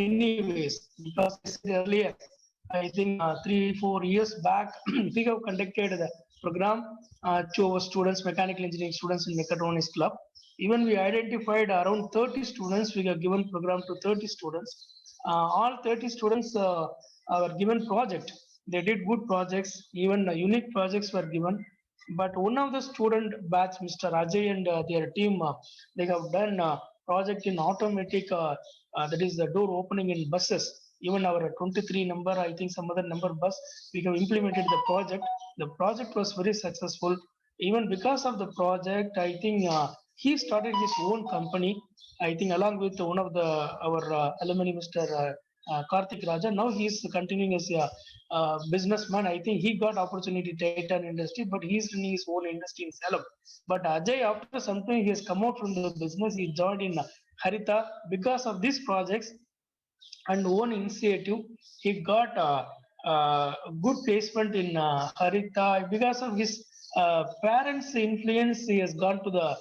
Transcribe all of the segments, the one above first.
many ways. Because I said earlier, I think 3 4 years back, we have conducted the program to our students, mechanical engineering students in Mechatronics Club. Even we identified around 30 students. We have given program to 30 students. All 30 students were given project. They did good projects. Even unique projects were given. But one of the student batch, Mr. Ajay and their team, they have done project in automatic, that is the door opening in buses. Even our 23 number, I think some other number bus, we have implemented the project. The project was very successful. Even because of the project, I think he started his own company. I think along with one of the our alumni, Mr. Karthik Raja. Now he is continuing as a businessman. I think he got opportunity Titan industry, but he's running his own industry in Salem. But Ajay, after some time, he has come out from the business. He joined in Harita because of these projects and own initiative. He got good placement in Harita because of his parents' influence. He has gone to the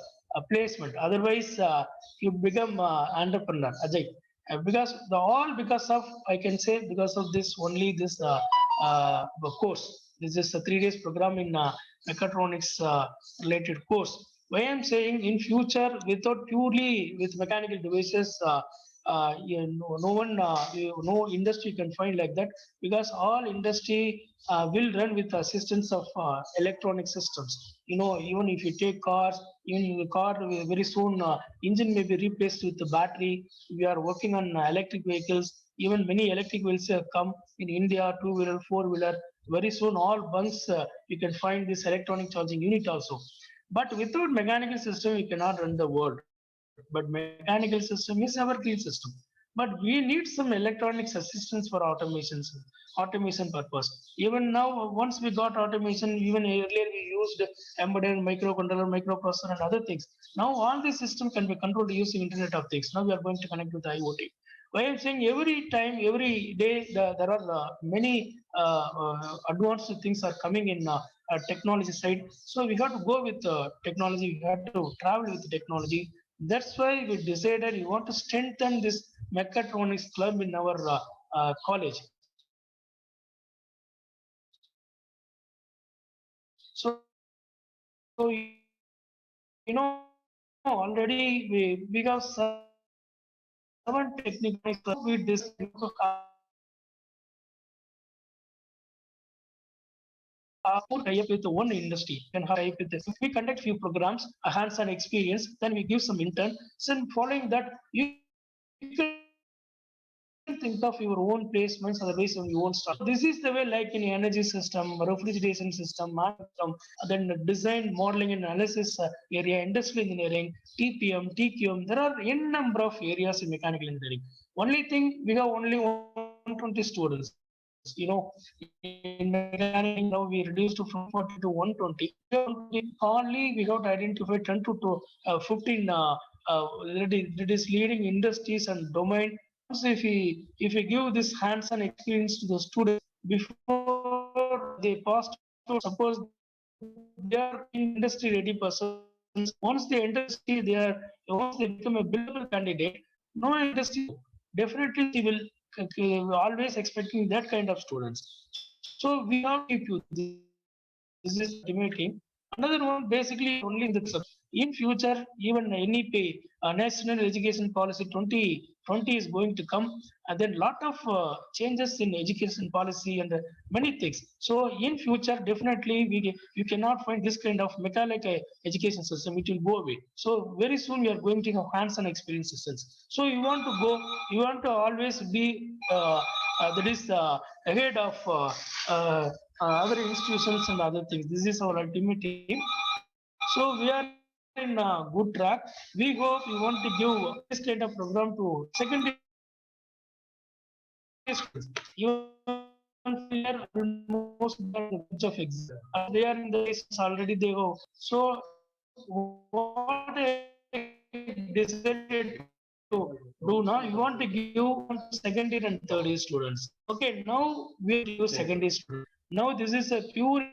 placement. Otherwise, he become entrepreneur. Ajay. Because the all because of I can say because of this only this course. This is a 3 days program in mechatronics related course. Why I'm saying in future without purely with mechanical devices, no one, no industry can find like that because all industry will run with assistance of electronic systems. Even if you take cars, even in the car, very soon engine may be replaced with the battery. We are working on electric vehicles. Even many electric vehicles have come in India, two-wheeler, four-wheeler. Very soon, all bunks you can find this electronic charging unit also. But without mechanical system, we cannot run the world. But mechanical system is our key system. But we need some electronics assistance for automation purpose. Even now, once we got automation, even earlier we used embedded microcontroller, microprocessor, and other things. Now all these systems can be controlled using Internet of Things. Now we are going to connect with IoT. Why I'm saying every time, every day, there are many advanced things are coming in technology side. So we have to go with technology. We have to travel with technology. That's why we decided we want to strengthen this mechatronics club in our college. So already we have 7 technical clubs. Now we decided to more tie up with one industry. Can have tie up with this. We conduct few programs, a hands-on experience, then we give some intern. So following that, you can think of your own placements, otherwise on your own start. So this is the way like in energy system, refrigeration system, manufacturing system, then design, modeling and analysis area, industrial engineering, TPM, TQM. There are n number of areas in mechanical engineering. Only thing we have only 120 students. In mechanical engineering now we reduced to from 140 to 120. Only we have to identify 10 to 15 that is leading industries and domain. Once if we give this hands-on experience to the students before they pass out, suppose they are industry ready persons. Once they enter industry, once they become a billable candidate, no industry definitely she will always expecting that kind of students. So we have to keep you. This is ultimate aim. Another one basically only in the in future even NEP National Education Policy 2020 is going to come, and then lot of changes in education policy and many things. So in future definitely you cannot find this kind of mechanical education system. It will go away. So very soon we are going to have hands-on experience systems. So you want to go, you want to always be that is ahead of other institutions and other things. This is our ultimate aim. So we are in a good track. We hope we want to give this kind of program to secondary students. Even first year almost done the batch of exam. They are in the license already they go. So what I decided to do now, you want to give to second year and third year students. Okay, now we are going to give second year students. Now this is a pure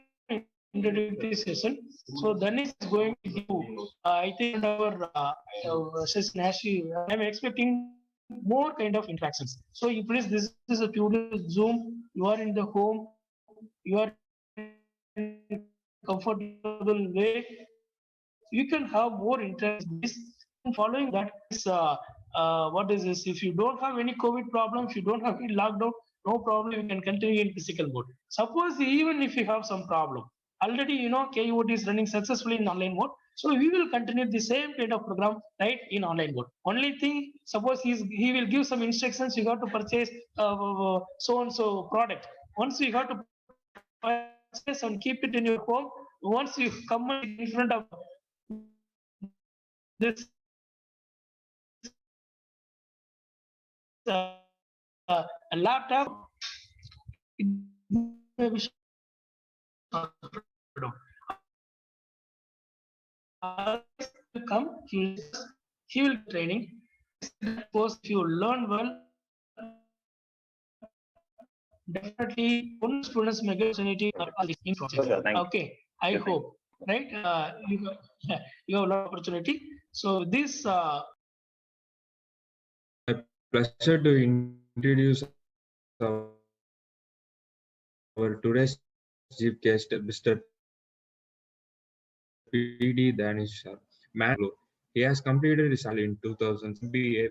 introductory session. So Dhanis is going to give, I think, our session as I am expecting more kind of interactions. So if it is this is a pure Zoom, you are in the home, you are in comfortable way, you can have more interactions. Following that is what is this? If you don't have any COVID problems, you don't have any lockdown, no problem. You can continue in physical mode. Suppose even if you have some problem, already KUOT is running successfully in online mode. So we will continue the same kind of program right in online mode. Only thing, suppose he will give some instructions. You got to purchase so and so product. Once you got to purchase and keep it in your home. Once you come in front of this laptop, it may be come, he will training. Suppose if you learn well, definitely students may get opportunity in project. Sure, thank Okay, I you. hope, right? You have a lot of opportunity. So this A pleasure to introduce our today's chief guest, Mr. P.D. Danishar, Mangalore. He has completed his in 2000 MBA.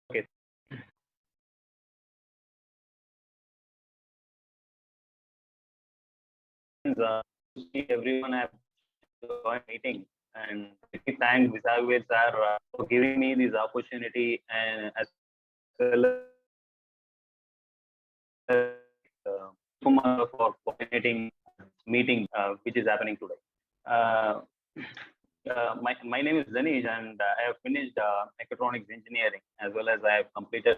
Okay. See everyone have joined meeting, and really thank Visagwed sir for giving me this opportunity, and as well as for coordinating meeting which is happening today. Uh, my name is Danish, and I have finished mechatronics engineering, as well as I have completed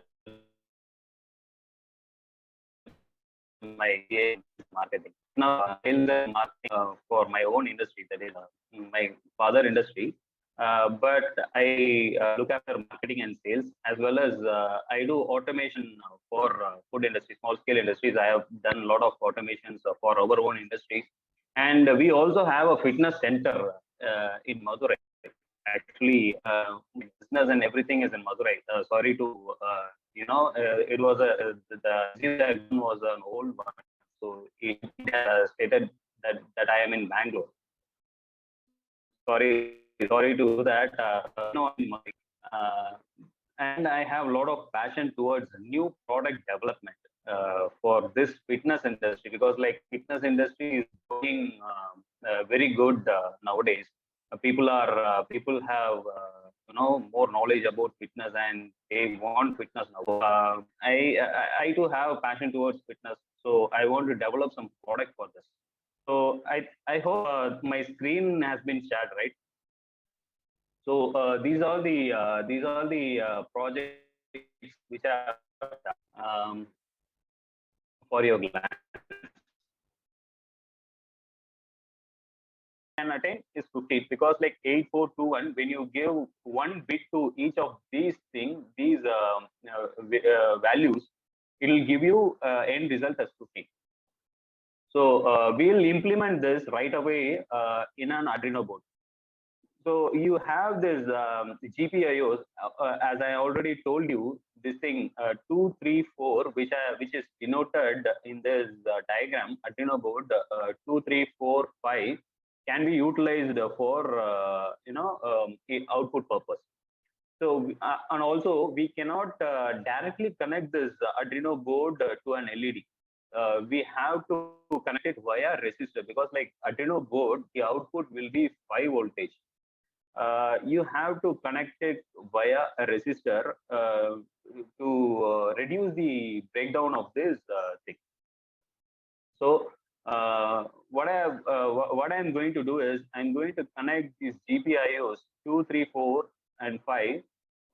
my BA in marketing. Now, in the marketing for my own industry, that is my father industry. But I look after marketing and sales, as well as I do automation for food industry, small scale industries. I have done a lot of automations for our own industries, and we also have a fitness center in Madurai. Actually, business and everything is in Madurai. Sorry to it was the was an old one, so it stated that I am in Bangalore. Sorry to do that. No, and I have a lot of passion towards new product development for this fitness industry, because like fitness industry is going very good nowadays. People have more knowledge about fitness, and they want fitness now. I too have a passion towards fitness, so I want to develop some product for this. So I hope my screen has been shared, right? So these are the projects which are for your glance. Can attain is 50, because like 8421, when you give one bit to each of these things, these values, it will give you end result as 50. So we'll implement this right away in an Arduino board. So you have this GPIOs, as I already told you, this thing 2, 3, 4, which is denoted in this diagram. Arduino board 2, 3, 4, 5 can be utilized for output purpose. So and also we cannot directly connect this Arduino board to an LED. We have to connect it via resistor, because like Arduino board, the output will be 5 voltage. You have to connect it via a resistor to reduce the breakdown of this thing. So what I'm going to do is I'm going to connect these GPIOs 2, 3, 4 and 5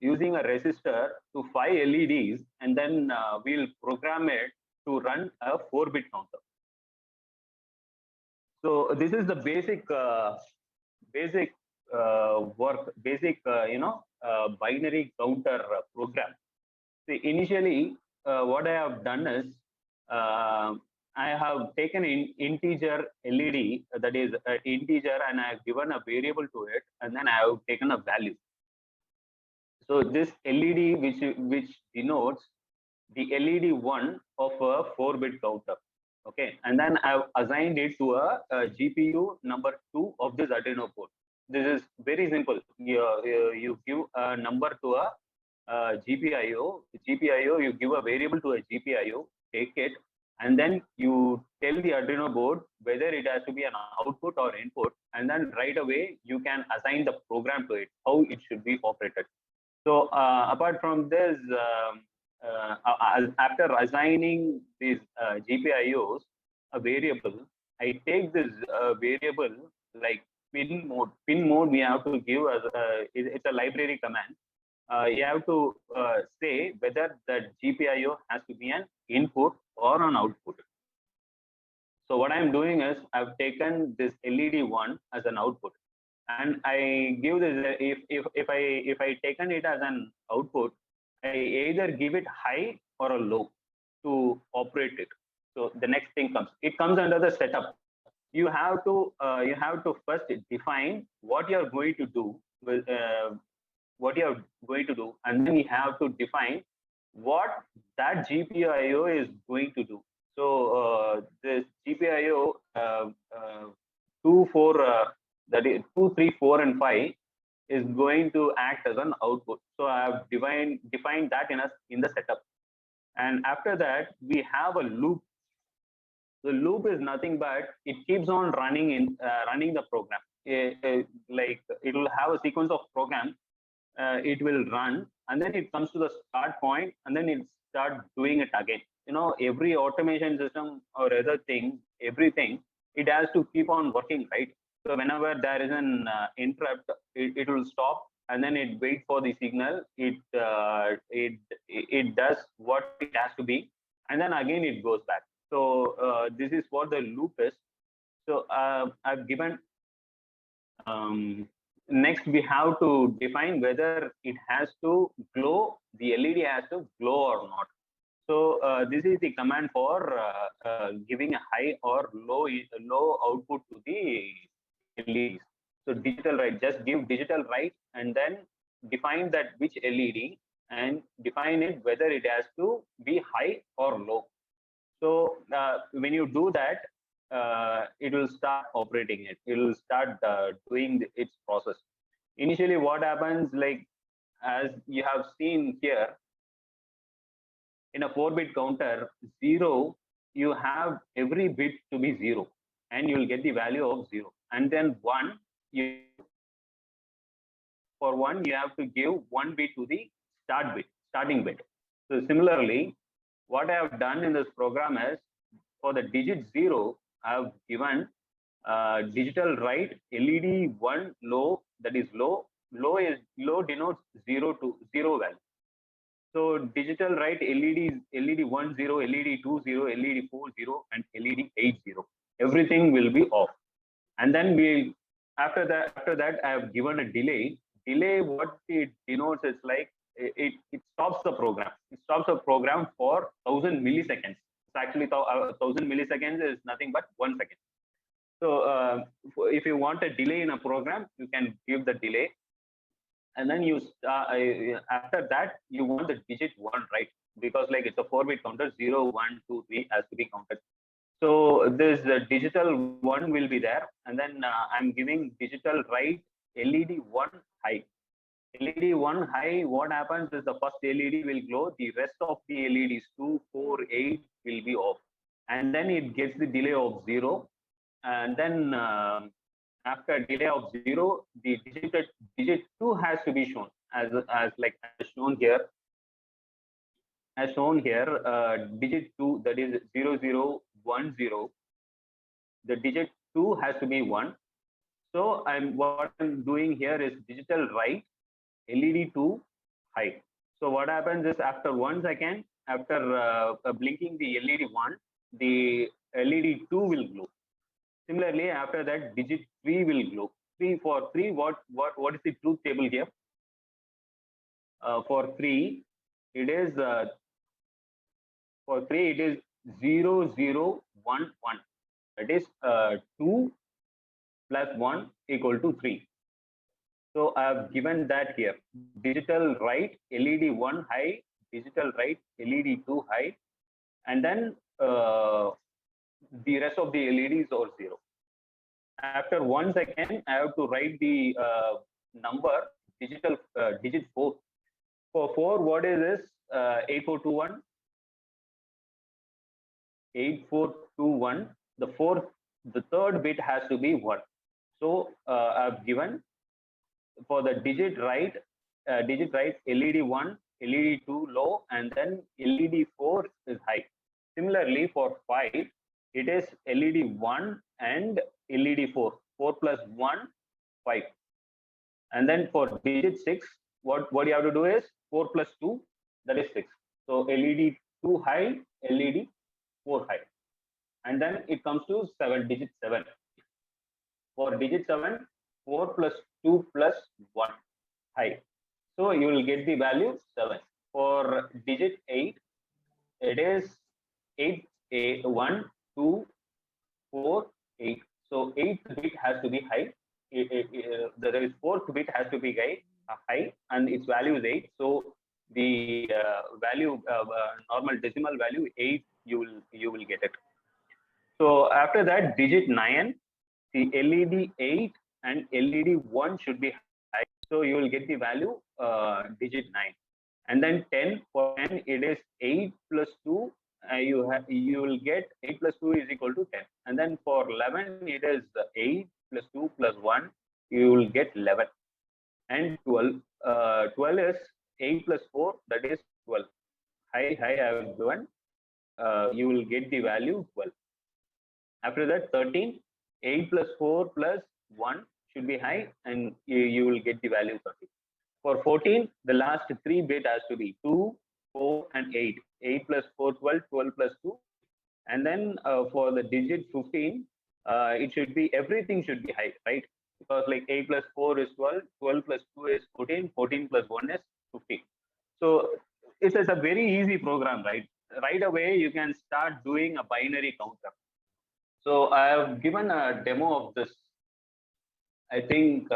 using a resistor to 5 LEDs, and then we'll program it to run a 4-bit counter. So this is the basic work, binary counter program. See, initially, what I have done is I have taken an integer LED, that is an integer, and I have given a variable to it, and then I have taken a value. So this LED, which denotes the LED 1 of a 4-bit counter. Okay, and then I've assigned it to a GPU number 2 of this Arduino board. This is very simple. You give a number to a GPIO. You give a variable to a GPIO, take it, and then you tell the Arduino board whether it has to be an output or input, and then right away you can assign the program to it, how it should be operated. So apart from this, after assigning these GPIOs a variable, I take this variable like pin mode. Pin mode we have to give as it's a library command. You have to say whether the GPIO has to be an input or an output. So what I'm doing is I've taken this LED 1 as an output, and I give this, if I taken it as an output, I either give it high or a low to operate it. So the next thing comes. It comes under the setup. You have to first define what you're going to do with and then you have to define what that GPIO is going to do. So this GPIO 2, 4, that is 2, 3, 4, and 5 is going to act as an output. So I have defined that in the setup. And after that, we have a loop. The loop is nothing but it keeps on running the program. Like it will have a sequence of programs. It will run, and then it comes to the start point, and then it start doing it again. Every automation system or other thing, everything, it has to keep on working, right? So whenever there is an interrupt, it will stop, and then it waits for the signal. It does what it has to be, and then again it goes back. So this is what the loop is. So I've given. Next, we have to define whether it has to glow. The LED has to glow or not. So this is the command for giving a high or low output to the LEDs. So digital write, just give digital write and then define that which LED and define it whether it has to be high or low. So when you do that, it will start operating it. It will start doing its process. Initially, what happens, like as you have seen here, in a 4-bit counter, 0, you have every bit to be 0, and you will get the value of 0. And then 1, for 1, you have to give 1 bit to the starting bit. So similarly, what I have done in this program is, for the digit 0, I have given digital write LED 1 low, that is low. Low denotes 0 to 0 value. So digital write LED 1 0, LED 2 0, LED 4 0, and LED 8 0. Everything will be off. And then after that I have given a delay. Delay, what it denotes is like it stops the program. It stops the program for 1000 milliseconds. It's actually 1000 milliseconds is nothing but 1 second. So if you want a delay in a program, you can give the delay. And then after that, you want the digit 1, right? Because like it's a 4-bit counter, 0, 1, 2, 3 has to be counted. So this digital 1 will be there. And then I'm giving digital write LED 1 high. LED 1 high, what happens is the first LED will glow. The rest of the LEDs 2, 4, 8 will be off. And then it gets the delay of 0. And then after delay of 0, the digit 2 has to be shown as shown here. As shown here, digit 2, that is 0, 0, 1, 0. The digit 2 has to be 1. So what I'm doing here is digital write LED2 high. So what happens is after 1 second, after blinking the LED1, the LED2 will glow. Similarly, after that, digit 3 will glow. 3 for 3, what is the truth table here? For 3, it is 0, 0, 1, 1. That is 2 plus 1 equal to 3. So I have given that here. Digital right LED1 high, digital right LED2 high, and then the rest of the LEDs are 0. After 1 second, I have to write the number digit 4. For 4, what is this? 8421. 8421. The third bit has to be 1. So I've given for the digit right LED1, LED2 low, and then LED4 is high. Similarly, for 5, it is LED1 and LED4. 4 plus 1, 5. And then for digit 6, what you have to do is 4 plus 2, that is 6. So LED2 high, LED4 high. And then it comes to digit 7. For digit 7, 4 plus 2 plus 1 high. So you will get the value 7. For digit 8, it is 8, 1, 2, 4, 8. So 8th bit has to be high. There is 4th bit has to be high, and its value is 8. So the value, normal decimal value 8, you will get it. So after that, digit 9, the LED 8 and LED 1 should be high. So you will get the value digit 9. And then 10, for 10, it is 8 plus 2. You will get 8 plus 2 is equal to 10. And then for 11, it is 8 plus 2 plus 1. You will get 11. And 12, 12 is 8 plus 4, that is 12. High I have given. You will get the value 12. After that, 13, 8 plus 4 plus 1 should be high, and you will get the value 30. For 14, the last 3 bit has to be 2, 4, and 8. 8 plus 4, 12, 12 plus 2. And then for the digit 15, it should be, everything should be high, right? Because like 8 plus 4 is 12, 12 plus 2 is 14, 14 plus 1 is 15. So it's a very easy program, right? Right away, you can start doing a binary counter. So I have given a demo of this. I think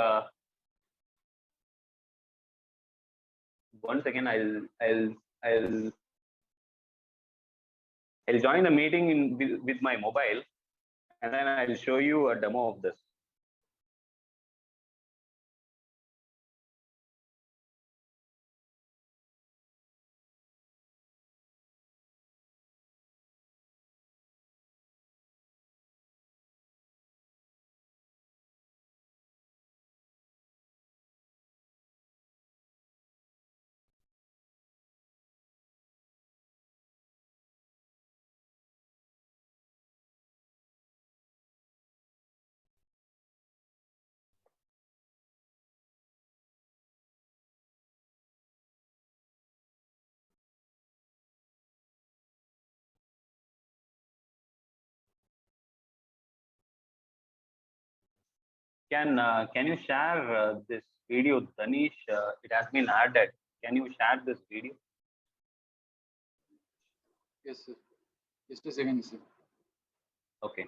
once again I'll join the meeting with my mobile, and then I'll show you a demo of this. Can you share this video, Danish? It has been added. Can you share this video? Yes, sir. Just a second, sir. Okay.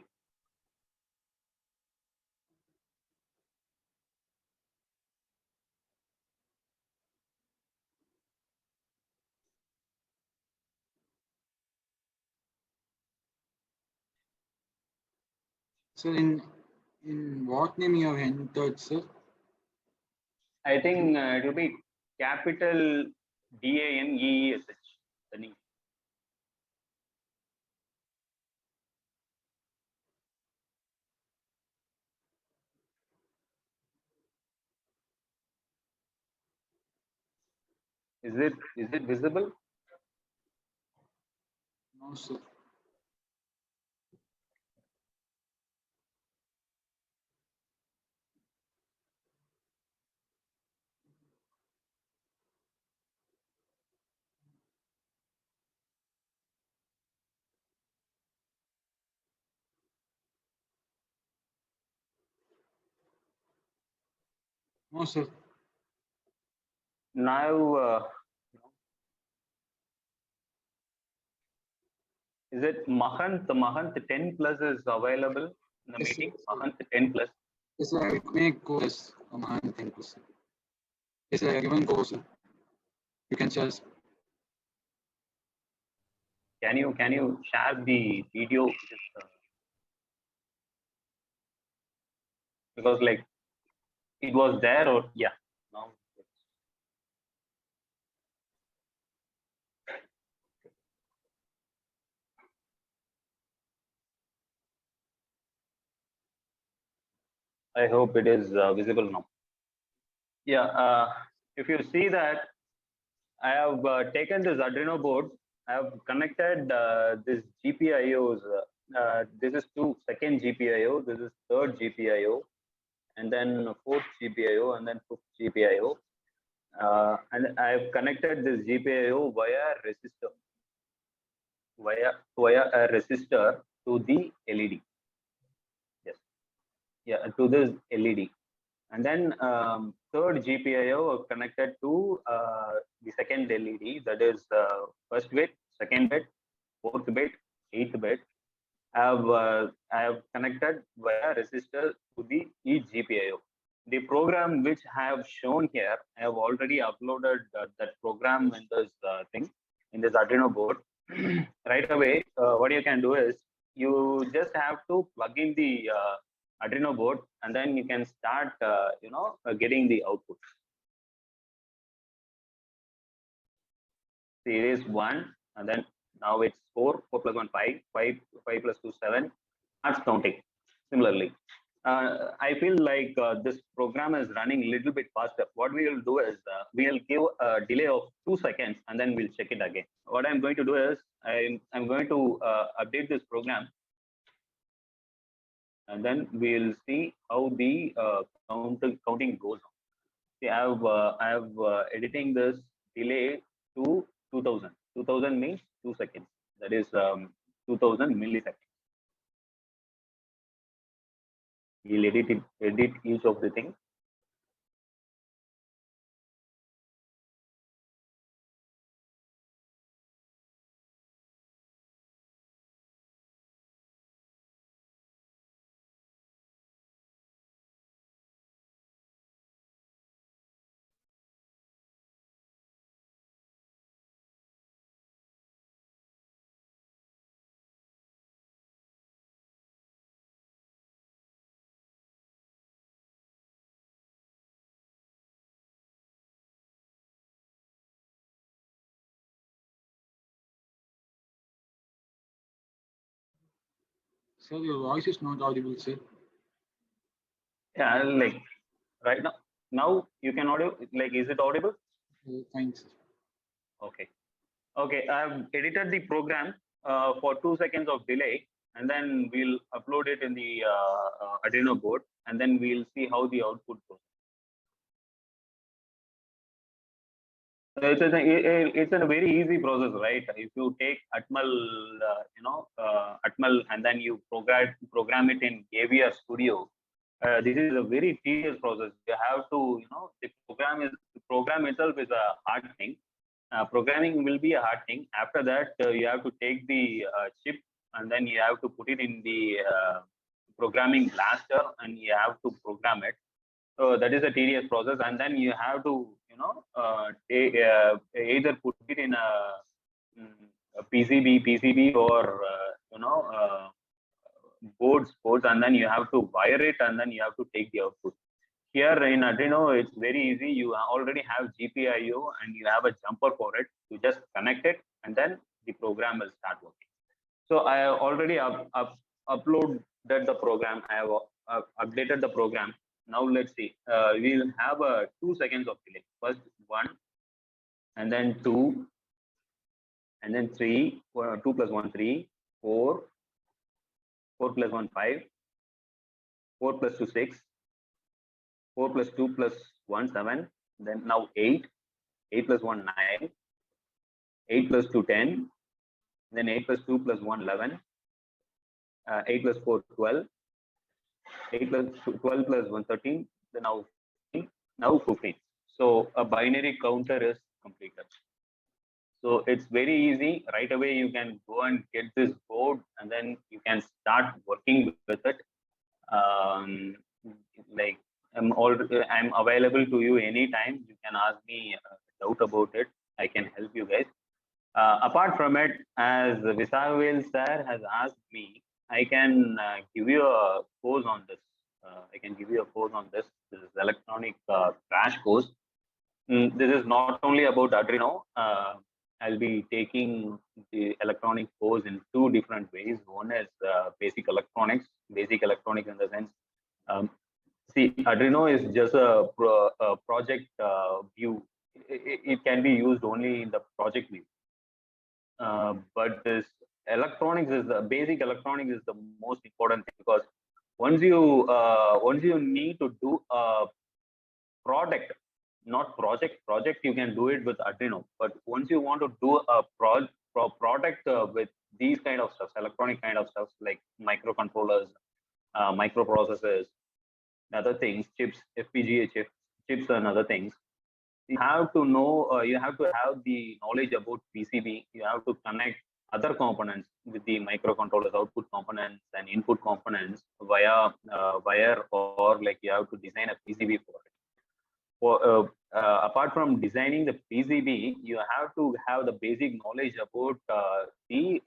So in what name you have entered, sir? I think it will be capital DANEESH. Danish. Is it visible? No, sir. No, sir. Now, is it Mahant? Mahant 10 plus is available in the Yes, meeting. sir. Mahant 10 plus. Yes, sir. I make course. Thank you, sir. Yes, sir. I given course, sir. You can share, sir. Can you share the video? Because like it was there or yeah. Now I hope it is visible now. Yeah. If you see that, I have taken this Arduino board. I have connected this GPIOs. This is second GPIO. This is third GPIO, and then fourth GPIO, and then fifth GPIO. And I have connected this GPIO via resistor, via a resistor to the LED. Yes, yeah, to this LED. And then third GPIO connected to the second LED, that is first bit, second bit, fourth bit, eighth bit. I have connected via resistor to the each GPIO. The program which I have shown here, I have already uploaded that program in this thing, in this Arduino board. Right away, what you can do is you just have to plug in the Arduino board, and then you can start, getting the output. Series 1, and then now it's 4 plus 1 5 plus 2 7. Starts counting. Similarly, I feel like this program is running a little bit faster. What we will do is we'll give a delay of 2 seconds, and then we'll check it again. What I'm going to do is I'm going to update this program, and then we'll see how the counting goes on. See, I have editing this delay to 2000. 2000 means 2 seconds. That is 2000 milliseconds. We'll edit each of the things. Sir, your voice is not audible, sir. Yeah, like right now. Now you can audio. Like, is it audible? Fine, sir. Okay. Okay. I've edited the program for 2 seconds of delay, and then we'll upload it in the Arduino board, and then we'll see how the output goes. It's a very easy process, right? If you take Atmel, Atmel, and then you program it in AVR Studio, this is a very tedious process. You have to, the program itself is a hard thing. Programming will be a hard thing. After that, you have to take the chip, and then you have to put it in the programming blaster, and you have to program it. So that is a tedious process, and then you have to, either put it in a PCB, or boards, and then you have to wire it, and then you have to take the output. Here in Arduino, it's very easy. You already have GPIO, and you have a jumper for it. You just connect it, and then the program will start working. So I have already uploaded the program. I have updated the program. Now let's see. We'll have a 2 seconds of delay. First 1, and then 2, and then 3. 2 plus 1 3, 4. 4 plus 1 5. 4 plus 2 6. 4 plus 2 plus 1 7. Then now 8. 8 plus 1 9. 8 plus 2 10. Then 8 plus 2 plus 1 11. 8 plus 4 12. 8 plus 12 plus 1 13. Then now 15. now 15. So a binary counter is completed. So it's very easy. Right away, you can go and get this board, and then you can start working with it. Um, like I'm available to you anytime. You can ask me a doubt about it. I can help you guys. Apart from it, as Visavel sir has asked me, I can give you a course on this. I can give you a course on this. This is electronic crash course. This is not only about Arduino. I'll be taking the electronic course in two different ways. One is basic electronics. Basic electronics in the sense, um, see, Arduino is just a project view. It can be used only in the project view. But this electronics is the basic electronics is the most important thing, because once you need to do a product, not project you can do it with Arduino, but once you want to do a product with these kind of stuff, electronic kind of stuff like microcontrollers, microprocessors, other things, chips, FPGA chips and other things, you have to know, you have to have the knowledge about PCB. You have to connect other components with the microcontrollers, output components and input components via wire, or like you have to design a PCB for it. Apart from designing the PCB, you have to have the basic knowledge about the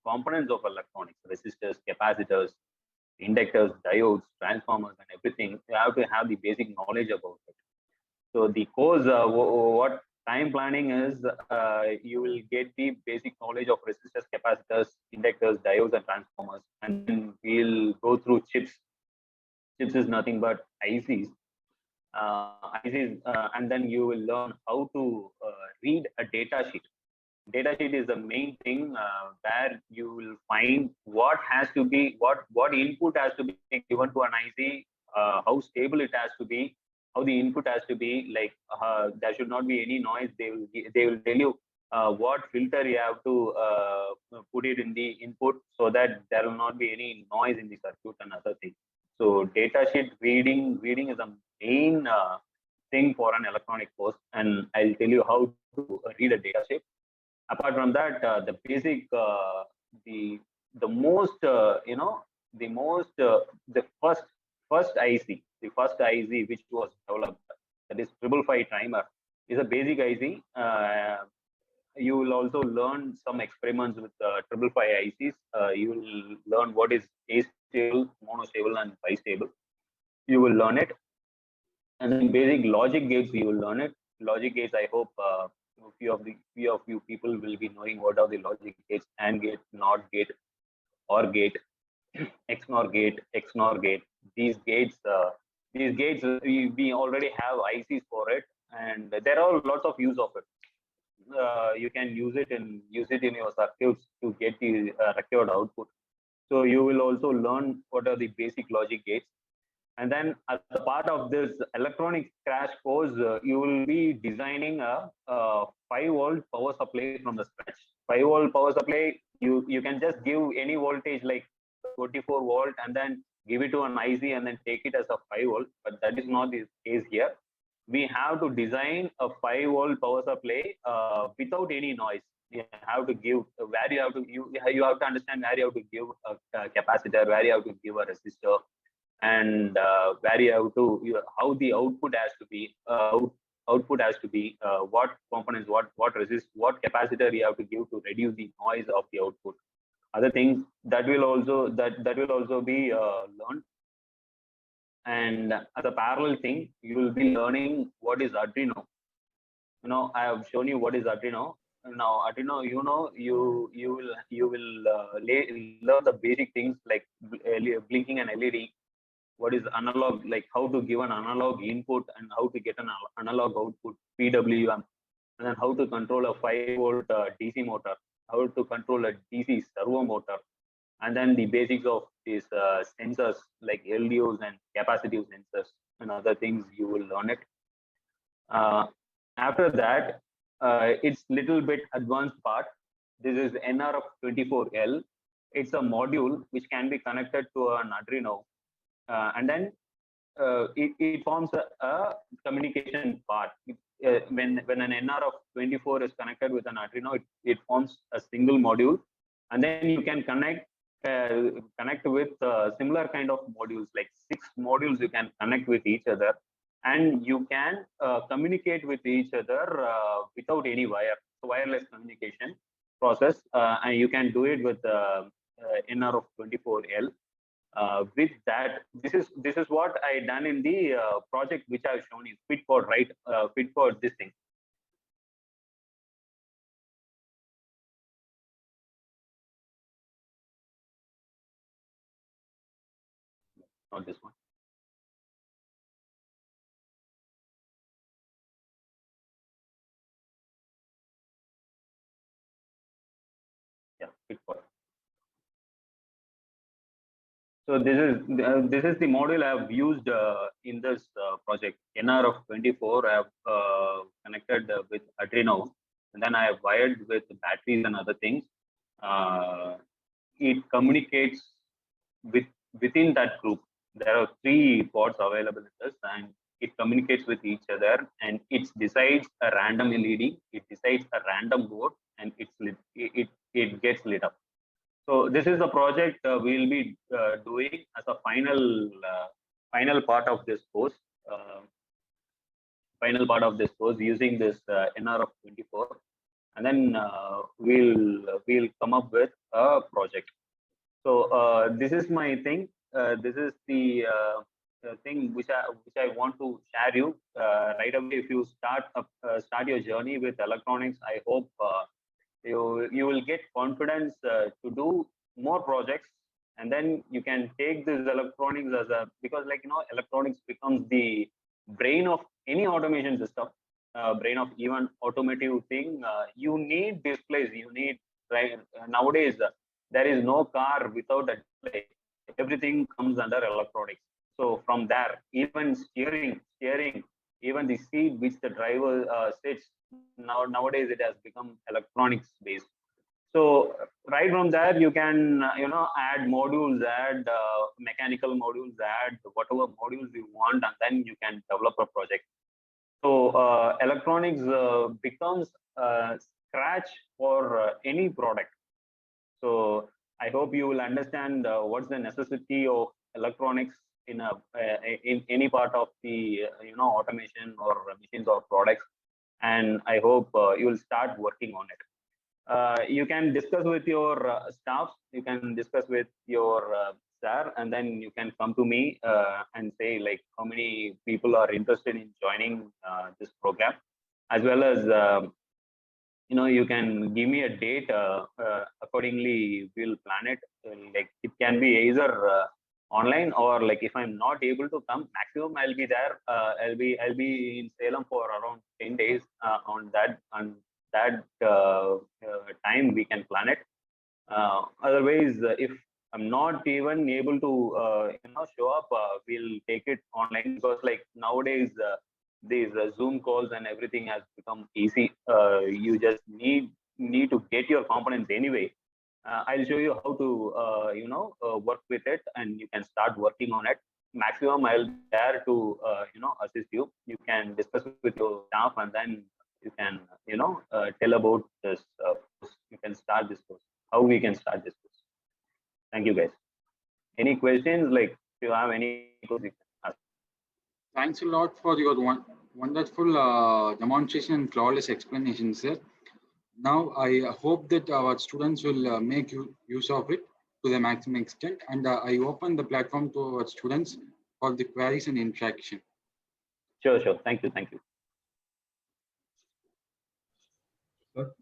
components of electronics, resistors, capacitors, inductors, diodes, transformers, and everything. You have to have the basic knowledge about it. So the course, what time planning is, you will get the basic knowledge of resistors, capacitors, inductors, diodes, and transformers, and then we'll go through chips. Chips is nothing but ICs. And then you will learn how to read a data sheet. Data sheet is the main thing where you will find what has to be, what input has to be given to an IC, how stable it has to be, how the input has to be. Like there should not be any noise. They will tell you what filter you have to put it in the input, so that there will not be any noise in the circuit and other things. So data sheet reading is a main thing for an electronic course, and I'll tell you how to read a data sheet. Apart from that, the basic, the most, the first IC, the first IC which was developed, that is 555 timer, is a basic IC. You will also learn some experiments with 555 ICs. You will learn what is astable, monostable, and bistable. You will learn it. And then basic logic gates, you will learn it. Logic gates, I hope few of you people will be knowing what are the logic gates: AND gate, NOT gate, OR gate, XNOR gate, XNOR gate. These gates, we already have ICs for it, and there are lots of use of it. You can use it in your circuits to get the required output. So you will also learn what are the basic logic gates. And then as a part of this electronic crash course, you will be designing a 5-volt power supply from the scratch. 5-volt power supply, you can just give any voltage like 24 volt and then give it to an IC and then take it as a 5-volt, but that is not the case here. We have to design a 5-volt power supply without any noise. You have to give where you have to understand where you have to give a capacitor, where you have to give a resistor, and where you have to how the output has to be. What components, what resist, what capacitor you have to give to reduce the noise of the output. Other things that will also be learned. And as a parallel thing, you will be learning what is Arduino. I have shown you what is Arduino. Now Arduino, you will learn the basic things like blinking an LED. What is analog, like how to give an analog input and how to get an analog output, PWM, and then how to control a 5-volt DC motor, how to control a DC servo motor, and then the basics of these sensors like LDOs and capacitive sensors and other things. You will learn it. After that, it's little bit advanced part. This is NRF24L. It's a module which can be connected to an Arduino. And then it forms a communication part. When an NR of 24 is connected with an Arduino, it forms a single module, and then you can connect with similar kind of modules, like 6 modules you can connect with each other, and you can communicate with each other without any wireless communication process, and you can do it with NR of 24L. With that, this is what I done in the project which I've shown you, fit for fit for this thing. Not this one. Yeah, fit for. So this is the module I have used in this project. NR of 24 I have connected with Arduino, and then I have wired with batteries and other things. It communicates within that group. There are 3 pods available in this, and it communicates with each other, and it decides a random LED. It decides a random board, and it gets lit up. So this is the project we'll be doing as a final part of this course. Final part of this course using this NR of 24, and then we'll come up with a project. So this is my thing. This is the thing which I want to share you right away. If you start your journey with electronics, I hope you will get confidence to do more projects, and then you can take this electronics as a, because electronics becomes the brain of any automation system, brain of even automotive thing. You need displays, you need, right? Nowadays there is no car without a display. Everything comes under electronics. So from there, even steering, even the seat which the driver sits, nowadays it has become electronics based. So right from there, you can add modules, add mechanical modules, add whatever modules you want, and then you can develop a project. So electronics becomes scratch for any product. So I hope you will understand what's the necessity of electronics in any part of the automation or machines or products, and I hope you will start working on it. You can discuss with your staff, you can discuss with your sir, and then you can come to me and say like how many people are interested in joining this program, as well as you can give me a date. Accordingly we'll plan it. Like it can be either online, or like if I'm not able to come, maximum I'll be there. I'll be in Salem for around 10 days. On that time we can plan it. Otherwise, if I'm not even able to show up, we'll take it online, because like nowadays these Zoom calls and everything has become easy. You just need to get your components anyway. I'll show you how to work with it, and you can start working on it. Maximum I'll dare to assist you. You can discuss with your staff, and then you can tell about this. You can start this course. How we can start this course. Thank you, guys. Any questions? Like if you have any questions, you can ask. Thanks a lot for your wonderful demonstration and flawless explanation, sir. Now, I hope that our students will make use of it to the maximum extent, and I open the platform to our students for the queries and interaction. Sure. Thank you. Sir?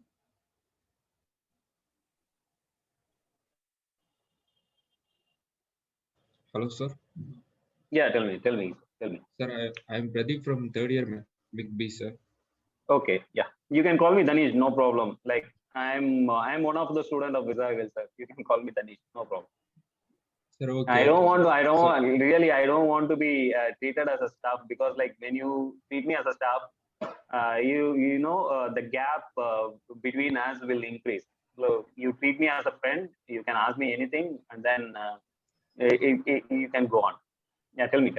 Hello, sir. Yeah, tell me. Sir, I'm Pradeep from third year Big B, sir. Okay, yeah, you can call me Danish, no problem. Like I'm one of the student of Visayavel, sir. You can call me Danish, no problem. Sir, okay. I don't want to be treated as a staff, because like when you treat me as a staff, the gap between us will increase. So you treat me as a friend, you can ask me anything, and then you can go on. Yeah, tell me.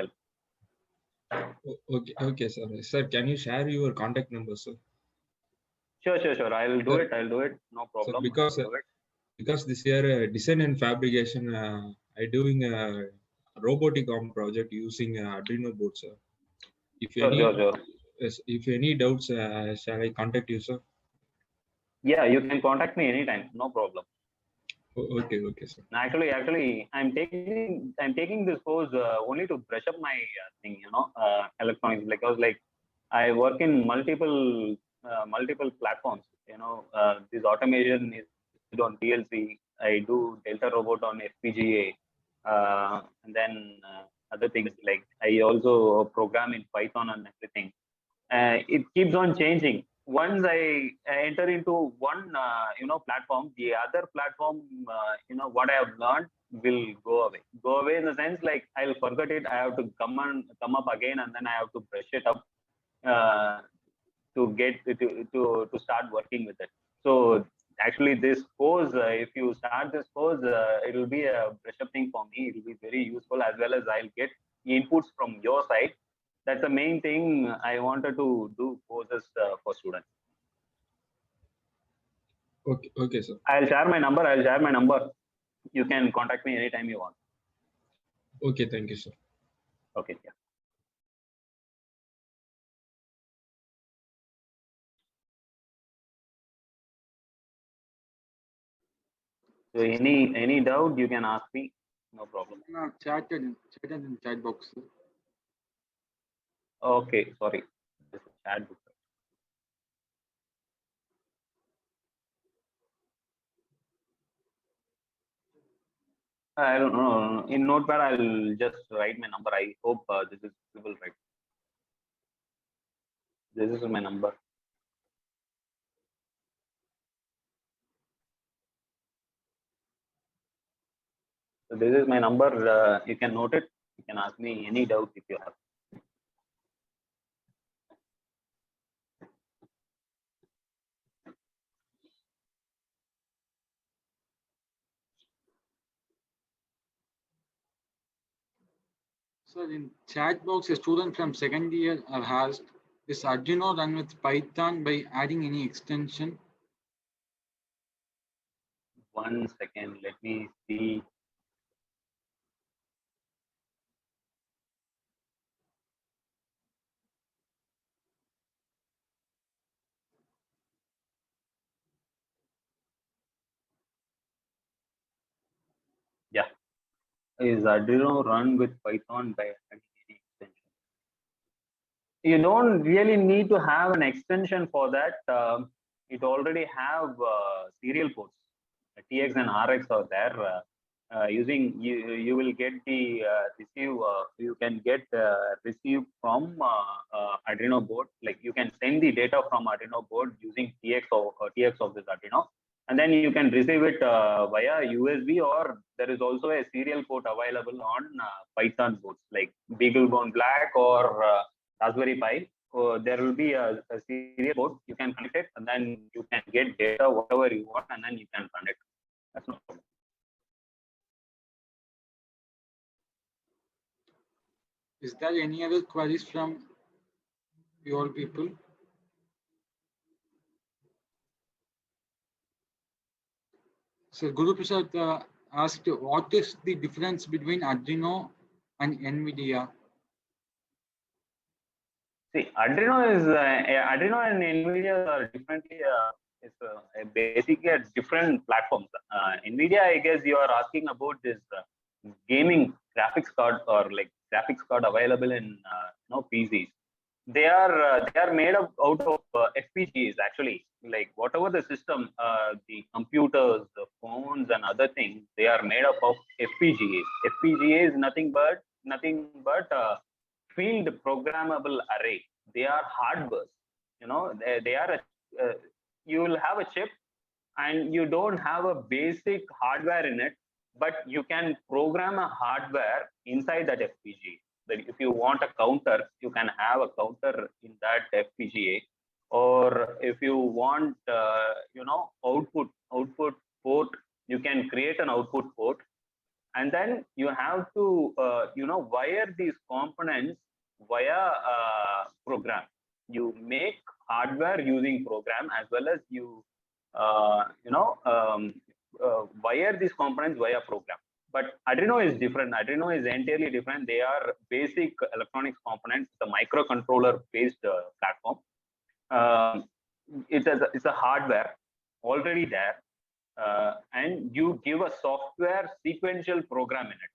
Okay, sir. Sir, can you share your contact number, sir? Sure. I'll do Sir, it. I'll do it. No sir, problem. because I'll do it. this year design and fabrication, I doing a robotic arm project using Arduino board, sir. If Sure. if any doubts, shall I contact you, sir? Yeah, you can contact me anytime. No problem. Okay, sir. Actually, I'm taking this course only to brush up my thing, electronics. Because like I work in multiple platforms. This automation is on PLC. I do Delta Robot on FPGA, and then other things like I also program in Python and everything. It keeps on changing. Once I enter into one platform, the other platform, what I have learned will go away in the sense like I'll forget it. I have to come up again, and then I have to brush it up uh, to get to start working with it. So actually this course, if you start this course, it will be a brush up thing for me. It will be very useful, as well as I'll get inputs from your side. That's the main thing I wanted to do courses for students. Okay, sir. I'll share my number. You can contact me anytime you want. Okay, thank you, sir. Okay. Yeah. So any doubt you can ask me. No problem. Chatted in chat box. Sir. Okay. Sorry. This is chat book. I don't know. In Notepad, I'll just write my number. I hope this is visible, right? This is my number. So this is my number. You can note it. You can ask me any doubt if you have. So in chat box, a student from second year have asked, is Arduino run with Python by adding any extension? 1 second. Let me see. Yeah. Is Arduino run with Python by adding any extension? You don't really need to have an extension for that. It already have serial ports. TX and RX are there. Using you will get the receive. You can get receive from Arduino board. Like you can send the data from Arduino board using TX or TX of this Arduino, and then you can receive it via USB, or there is also a serial port available on Python boards like BeagleBone Black or Raspberry Pi. There will be a serial port. You can connect it, and then you can get data whatever you want, and then you can run it. That's no problem. Is there any other queries from your people? So Guru Prasad asked, what is the difference between Arduino and NVIDIA? See, Arduino and NVIDIA are differently. Basically a different platforms. NVIDIA, I guess you are asking about this gaming graphics card or like graphics card available in PCs. They are made up out of FPGAs actually. Like whatever the system, the computers, the phones, and other things, they are made up of FPGAs. FPGA is nothing but field programmable array. They are hardware. They are you will have a chip and you don't have a basic hardware in it, but you can program a hardware inside that FPGA. That if you want a counter, you can have a counter in that FPGA, or if you want, output port, you can create an output port, and then you have to, wire these components via program. You make hardware using program, as well as you wire these components via program. But Arduino is different. Arduino is entirely different. They are basic electronics components. It's a microcontroller based platform. It's a hardware already there, and you give a software sequential program in it,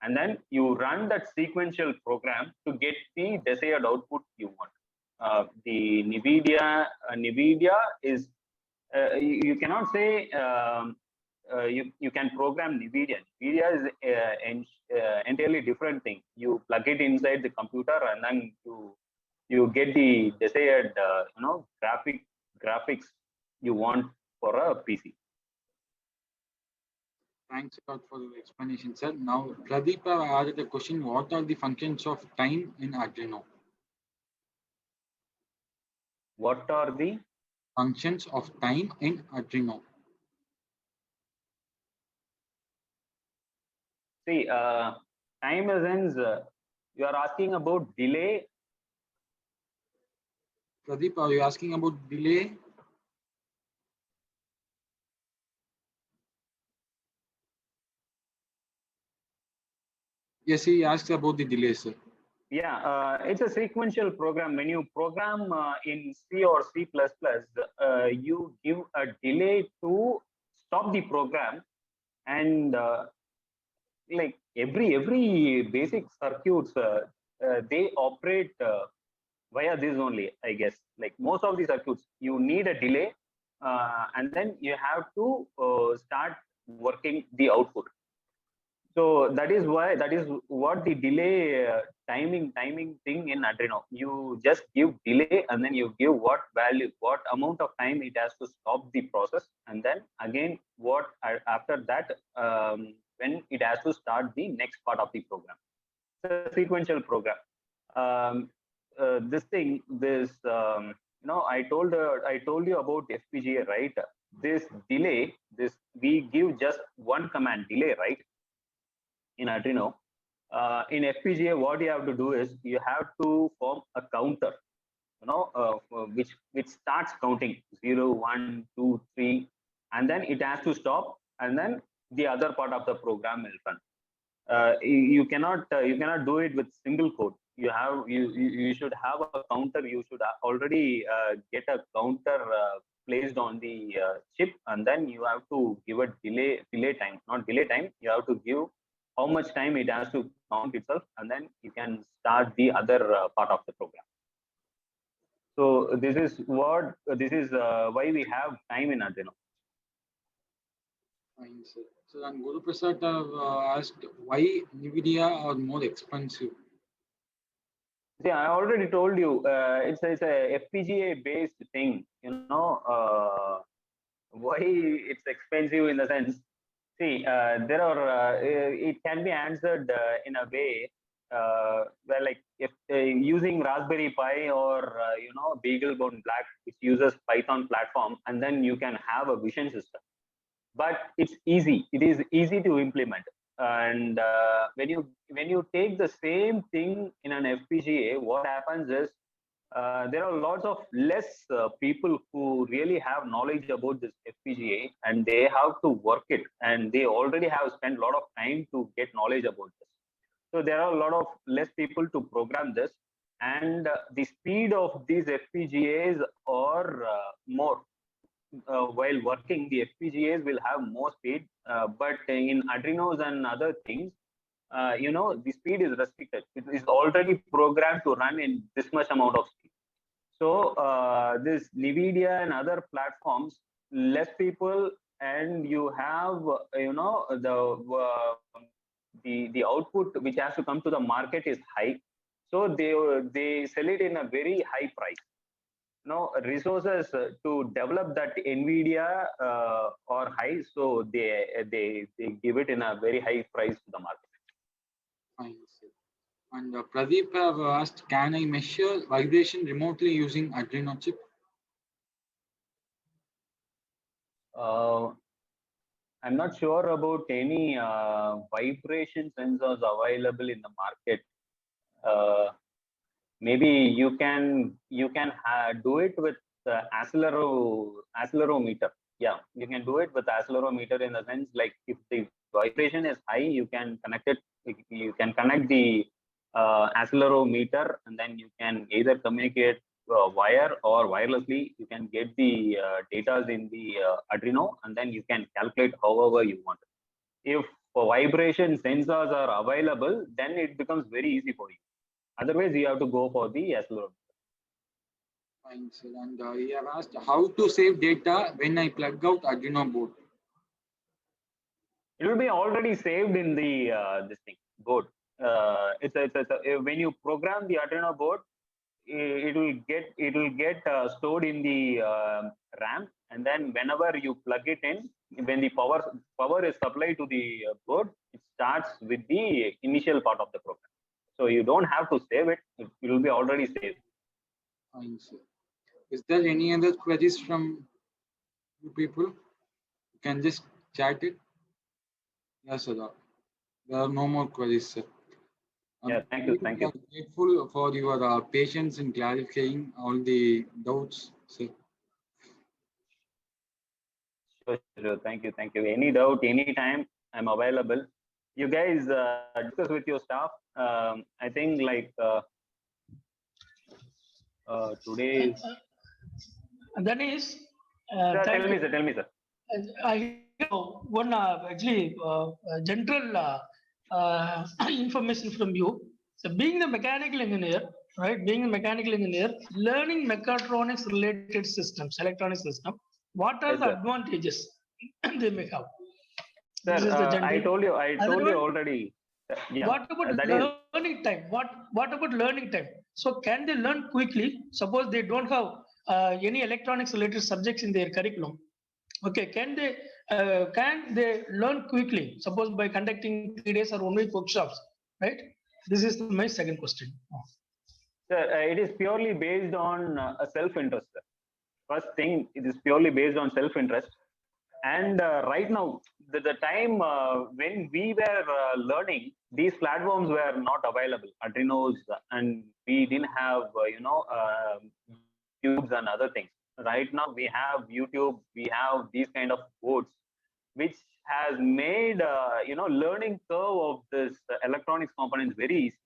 and then you run that sequential program to get the desired output you want. The NVIDIA is you cannot say you can program NVIDIA. NVIDIA is entirely different thing. You plug it inside the computer, and then you get the desired graphics you want for a PC. Thanks a lot for the explanation, sir. Now, Pradeep added a question: what are the functions of time in Arduino? What are the functions of time in Arduino? See, time essence, you are asking about delay. Pradeep, are you asking about delay? Yes, he asks about the delay, sir. Yeah, it's a sequential program. When you program in C or C++, you give a delay to stop the program, and like every basic circuits, they operate via this only, I guess. Like most of the circuits, you need a delay, and then you have to start working the output. So that is what the delay timing thing in Arduino. You just give delay, and then you give what amount of time it has to stop the process, and then again what after that when it has to start the next part of the program. It's a sequential program. I told you about FPGA, right? This delay, we give just one command, delay, right? In Arduino, in FPGA, what you have to do is you have to form a counter, which starts counting 0, 1, 2, 3, and then it has to stop, and then the other part of the program will run. You cannot do it with single code. You should have a counter. You should already get a counter placed on the chip, and then you have to give a delay time, not delay time. You have to give how much time it has to count itself, and then you can start the other part of the program. So this is why we have time in Arduino. Fine, sir. So then Guru Prasad asked why NVIDIA are more expensive. Yeah, I already told you it's a FPGA based thing. Why it's expensive in the sense. See, there are. It can be answered in a way where, like, if using Raspberry Pi or BeagleBone Black, which uses Python platform, and then you can have a vision system. But it's easy. It is easy to implement. And when you take the same thing in an FPGA, what happens is there are lots of less people who really have knowledge about this FPGA, and they have to work it, and they already have spent a lot of time to get knowledge about this. So there are a lot of less people to program this, and the speed of these FPGAs are more. While working, the FPGAs will have more speed, but in Arduinos and other things, the speed is restricted. It is already programmed to run in this much amount of speed. So this NVIDIA and other platforms, less people, and you have the output which has to come to the market is high. So they sell it in a very high price. Resources to develop that NVIDIA are high, so they give it in a very high price to the market. Fine, sir. And Pradeep have asked, can I measure vibration remotely using Arduino chip? I'm not sure about any vibration sensors available in the market. maybe you can do it with accelerometer. Yeah, you can do it with accelerometer, in the sense like if the vibration is high, you can connect it. You can connect the accelerometer, and then you can either communicate wire or wirelessly. You can get the data in the Arduino, and then you can calculate however you want. If vibration sensors are available, then it becomes very easy for you. Otherwise, you have to go for the accelerometer. Fine, sir. And he have asked how to save data when I plug out Arduino board. It will be already saved in the this thing board. When you program the Arduino board, it will get stored in the RAM, and then whenever you plug it in, when the power is supplied to the board, it starts with the initial part of the program. So you don't have to save it; it will be already saved. Fine, sir. Is there any other queries from you people? You can just chat it. Yes, sir. There are no more queries, sir. Yeah, thank you. I'm grateful for your patience in clarifying all the doubts, sir. Sure. Thank you. Any doubt, anytime, I'm available. You guys discuss with your staff. I think like today. That is. Sir, tell me, sir. I know one actually general information from you. So, being the mechanical engineer, right? Being a mechanical engineer, learning mechatronics related systems, electronic system. What are Yes, the sir. advantages they may have? Sir, This is the general. I told you Otherwise, already. Yeah, what about learning time? What about learning time? So can they learn quickly? Suppose they don't have any electronics related subjects in their curriculum. Okay, can they learn quickly? Suppose by conducting 3 days or 1 week workshops, right? This is my second question. Sir, it is purely based on a self-interest. Sir. First thing, it is purely based on self-interest. And right now, the time when we were learning, these platforms were not available, Arduinos, and we didn't have, YouTubes and other things. Right now, we have YouTube, we have these kind of boards, which has made, learning curve of this electronics components very easy.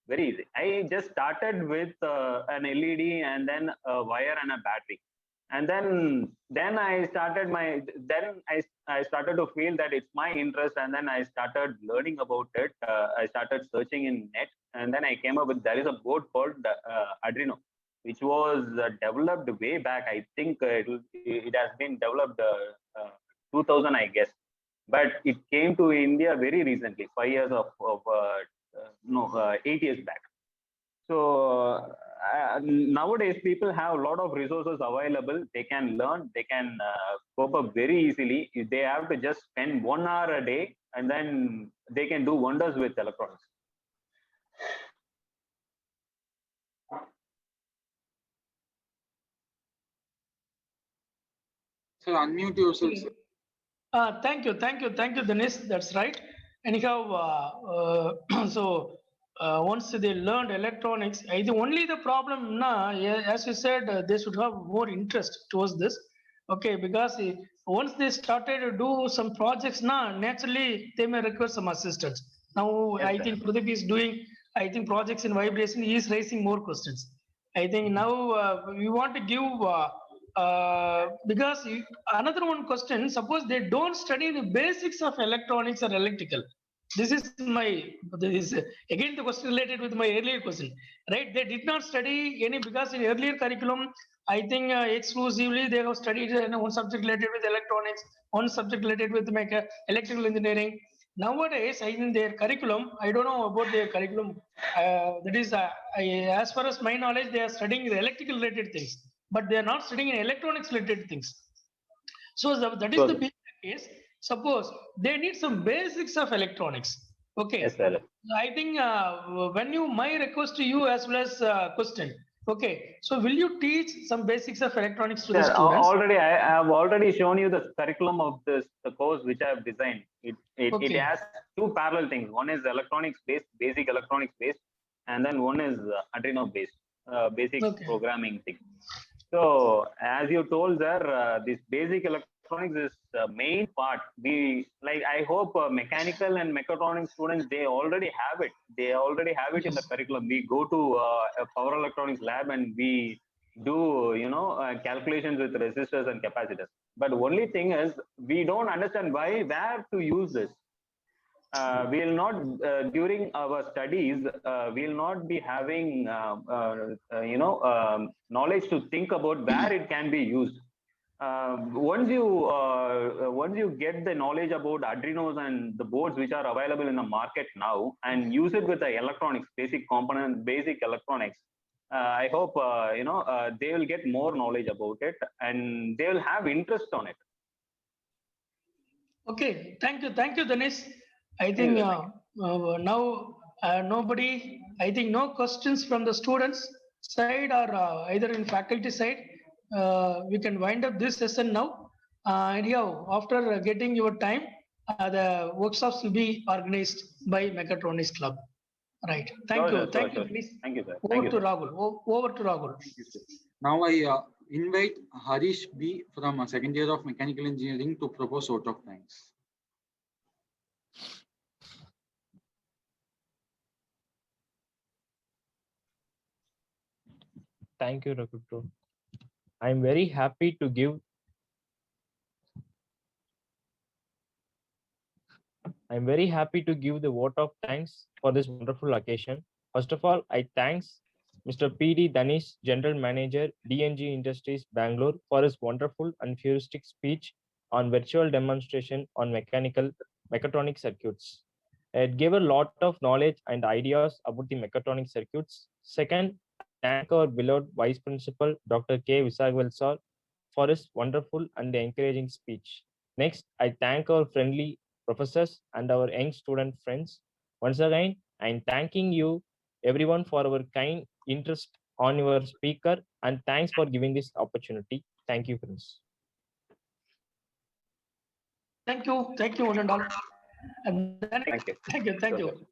Very easy. I just started with an LED and then a wire and a battery. And then I started I started to feel that it's my interest, and then I started learning about it. I started searching in net, and then I came up with, there is a board called Arduino, which was developed way back. I think it has been developed 2000, I guess, but it came to India very recently, 5 years 8 years back. So nowadays people have a lot of resources available. They can learn, they can cope up very easily. They have to just spend 1 hour a day, and then they can do wonders with electronics. Sir, unmute yourself, sir. Thank you, Dinesh. That's right. Anyhow, so once they learned electronics, only the problem now, as you said, they should have more interest towards this. Okay, because once they started to do some projects now, naturally they may require some assistance. Now, Yes, I sir. think Pradeep is doing, projects in vibration. He is raising more questions. I think now we want to give because another one question, suppose they don't study the basics of electronics or electrical. This is again the question related with my earlier question, right? They did not study any, because in earlier curriculum, I think exclusively they have studied one subject related with electronics, one subject related with electrical engineering. Nowadays, I think their curriculum, I don't know about their curriculum. That is, as far as my knowledge, they are studying the electrical related things, but they are not studying electronics related things. So that is the big case. Suppose they need some basics of electronics. Okay. Yes, sir. I think my request to you as well as question. Okay. So will you teach some basics of electronics to the students? Already, I have already shown you the curriculum of the course which I have designed. It has two parallel things. One is electronics based, basic electronics based, and then one is Arduino based basic Okay. programming thing. So as you told, sir, this basic electronics is the main part. I hope mechanical and mechatronics students, they already have it. They already have it in the curriculum. We go to a power electronics lab and we do, calculations with resistors and capacitors. But only thing is, we don't understand where to use this. We'll not during our studies we'll not be having knowledge to think about where it can be used. Once you get the knowledge about Arduinos and the boards which are available in the market now, and use it with the electronics, basic component, basic electronics, I hope they will get more knowledge about it and they will have interest on it. Okay, thank you, Dinesh. I think now nobody, I think no questions from the students side or either in faculty side. We can wind up this session now. And yeah, after getting your time, the workshops will be organized by Mechatronics Club. Right. Thank you. Thank you, Dinesh. Thank you, sir. Over to Rahul. Over to Rahul. Now I invite Harish B from second year of mechanical engineering to propose vote of thanks. Thank you, Rakutro. I'm very happy to give the vote of thanks for this wonderful occasion. First of all, I thanks Mr. P.D. Danish, General Manager, DNG Industries, Bangalore, for his wonderful and futuristic speech on virtual demonstration on mechatronic circuits. It gave a lot of knowledge and ideas about the mechatronic circuits. Second, I thank our beloved Vice Principal, Dr. K. Visagwal sir, for his wonderful and encouraging speech. Next, I thank our friendly professors and our young student friends. Once again, I'm thanking you everyone for our kind interest on your speaker, and thanks for giving this opportunity. Thank you, friends. Thank you, one and all. And then, Thank you. Thank you.